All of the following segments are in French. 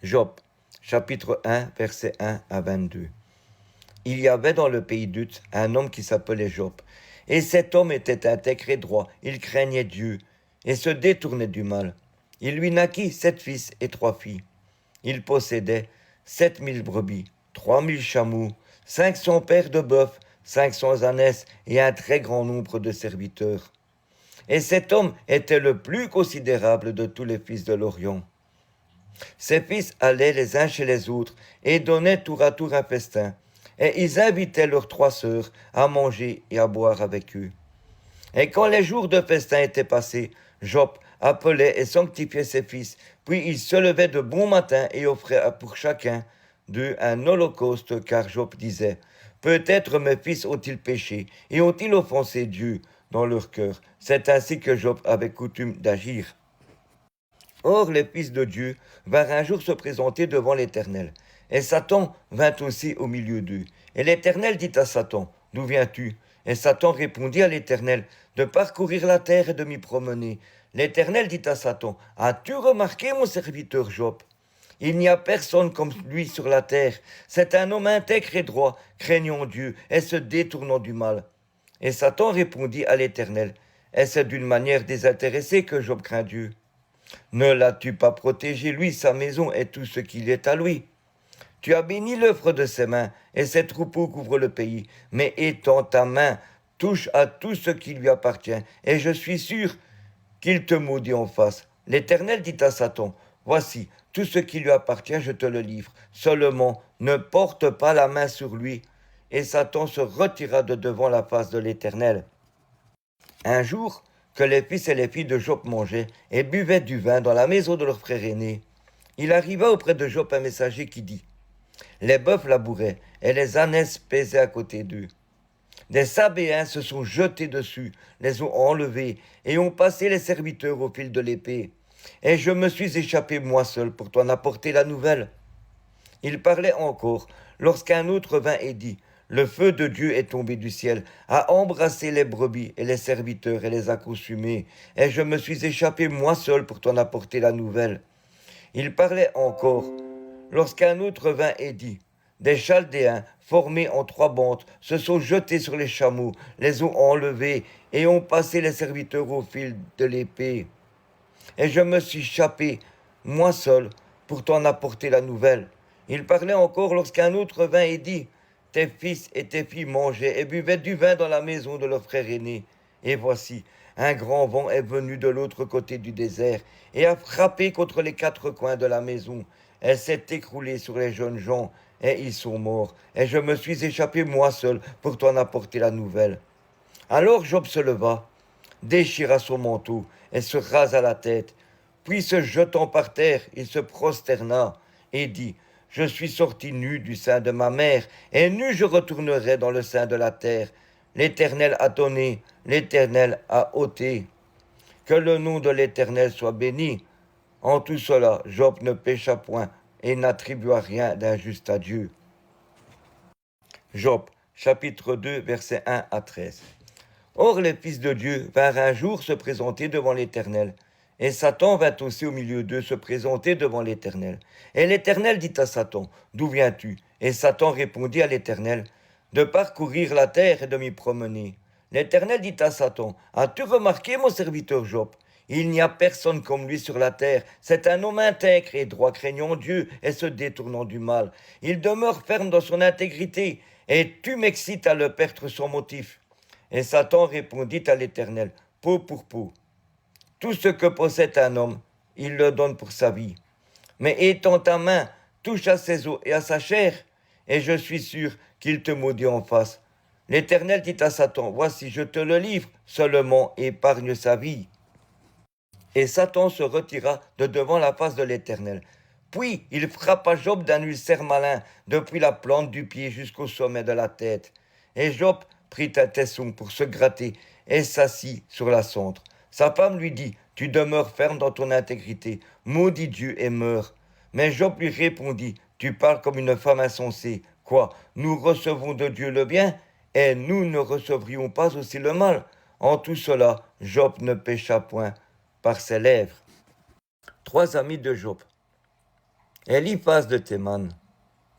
Job, chapitre 1, versets 1 à 22. Il y avait dans le pays d'Uth un homme qui s'appelait Job. Et cet homme était intègre et droit, il craignait Dieu, et se détournait du mal. Il lui naquit 7 fils et 3 filles. Il possédait 7 000 brebis, 3 000 chameaux, 500 paires de bœufs, 500 ânesses et un très grand nombre de serviteurs. Et cet homme était le plus considérable de tous les fils de l'Orient. Ses fils allaient les uns chez les autres et donnaient tour à tour un festin. Et ils invitaient leurs 3 sœurs à manger et à boire avec eux. Et quand les jours de festin étaient passés, Job appelait et sanctifiait ses fils, puis il se levait de bon matin et offrait pour chacun d'eux un holocauste, car Job disait, peut-être mes fils ont-ils péché et ont-ils offensé Dieu dans leur cœur. C'est ainsi que Job avait coutume d'agir. Or les fils de Dieu vinrent un jour se présenter devant l'Éternel. Et Satan vint aussi au milieu d'eux. Et l'Éternel dit à Satan, d'où viens-tu? Et Satan répondit à l'Éternel, de parcourir la terre et de m'y promener. L'Éternel dit à Satan, as-tu remarqué mon serviteur Job? Il n'y a personne comme lui sur la terre. C'est un homme intègre et droit, craignant Dieu et se détournant du mal. Et Satan répondit à l'Éternel, est-ce d'une manière désintéressée que Job craint Dieu? Ne l'as-tu pas protégé, lui, sa maison et tout ce qu'il est à lui? Tu as béni l'œuvre de ses mains, et ses troupeaux couvrent le pays. Mais étends ta main, touche à tout ce qui lui appartient, et je suis sûr qu'il te maudit en face. L'Éternel dit à Satan, voici, tout ce qui lui appartient, je te le livre. Seulement, ne porte pas la main sur lui. Et Satan se retira de devant la face de l'Éternel. Un jour, que les fils et les filles de Job mangeaient et buvaient du vin dans la maison de leur frère aîné, il arriva auprès de Job un messager qui dit, les bœufs labouraient et les ânesses pesaient à côté d'eux. Des Sabéens se sont jetés dessus, les ont enlevés et ont passé les serviteurs au fil de l'épée. Et je me suis échappé moi seul pour t'en apporter la nouvelle. Il parlait encore, lorsqu'un autre vint et dit, le feu de Dieu est tombé du ciel, a embrassé les brebis et les serviteurs et les a consumés, et je me suis échappé moi seul pour t'en apporter la nouvelle. Il parlait encore, lorsqu'un autre vint et dit, des Chaldéens, formés en 3 bandes, se sont jetés sur les chameaux, les ont enlevés et ont passé les serviteurs au fil de l'épée. Et je me suis échappé, moi seul, pour t'en apporter la nouvelle. Il parlait encore lorsqu'un autre vint et dit, tes fils et tes filles mangeaient et buvaient du vin dans la maison de leur frère aîné. Et voici, un grand vent est venu de l'autre côté du désert et a frappé contre les 4 coins de la maison. Elle s'est écroulée sur les jeunes gens et ils sont morts. Et je me suis échappé moi seul pour t'en apporter la nouvelle. Alors Job se leva, déchira son manteau et se rasa la tête. Puis se jetant par terre, il se prosterna et dit, je suis sorti nu du sein de ma mère, et nu je retournerai dans le sein de la terre. L'Éternel a donné, l'Éternel a ôté. Que le nom de l'Éternel soit béni. En tout cela, Job ne pécha point et n'attribua rien d'injuste à Dieu. Job, chapitre 2, versets 1 à 13. Or les fils de Dieu vinrent un jour se présenter devant l'Éternel. Et Satan vint aussi au milieu d'eux se présenter devant l'Éternel. Et l'Éternel dit à Satan, d'où viens-tu? Et Satan répondit à l'Éternel, de parcourir la terre et de m'y promener. L'Éternel dit à Satan, as-tu remarqué mon serviteur Job? Il n'y a personne comme lui sur la terre. C'est un homme intègre et droit, craignant Dieu et se détournant du mal. Il demeure ferme dans son intégrité, et tu m'excites à le perdre sans motif. Et Satan répondit à l'Éternel, peau pour peau. Tout ce que possède un homme, il le donne pour sa vie. Mais étends ta main, touche à ses os et à sa chair, et je suis sûr qu'il te maudit en face. L'Éternel dit à Satan, voici, je te le livre, seulement épargne sa vie. Et Satan se retira de devant la face de l'Éternel. Puis il frappa Job d'un ulcère malin, depuis la plante du pied jusqu'au sommet de la tête. Et Job prit un tesson pour se gratter et s'assit sur la cendre. Sa femme lui dit, tu demeures ferme dans ton intégrité, maudis Dieu et meurs. Mais Job lui répondit, tu parles comme une femme insensée. Quoi, nous recevons de Dieu le bien, et nous ne recevrions pas aussi le mal? En tout cela, Job ne pécha point par ses lèvres. 3 amis de Job. Eliphaz de Théman,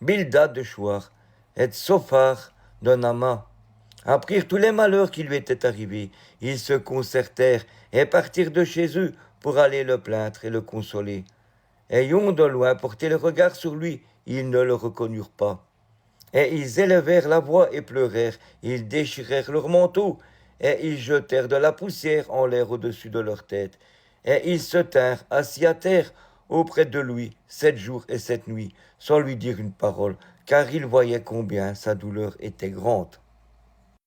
Bildad de Chouar, et Sophar de Nama apprirent tous les malheurs qui lui étaient arrivés. Ils se concertèrent et partirent de chez eux pour aller le plaindre et le consoler. Ayant de loin porté le regard sur lui, ils ne le reconnurent pas. Et ils élevèrent la voix et pleurèrent, ils déchirèrent leurs manteaux, et ils jetèrent de la poussière en l'air au-dessus de leur tête. Et ils se tinrent assis à terre auprès de lui 7 jours et 7 nuits, sans lui dire une parole, car ils voyaient combien sa douleur était grande.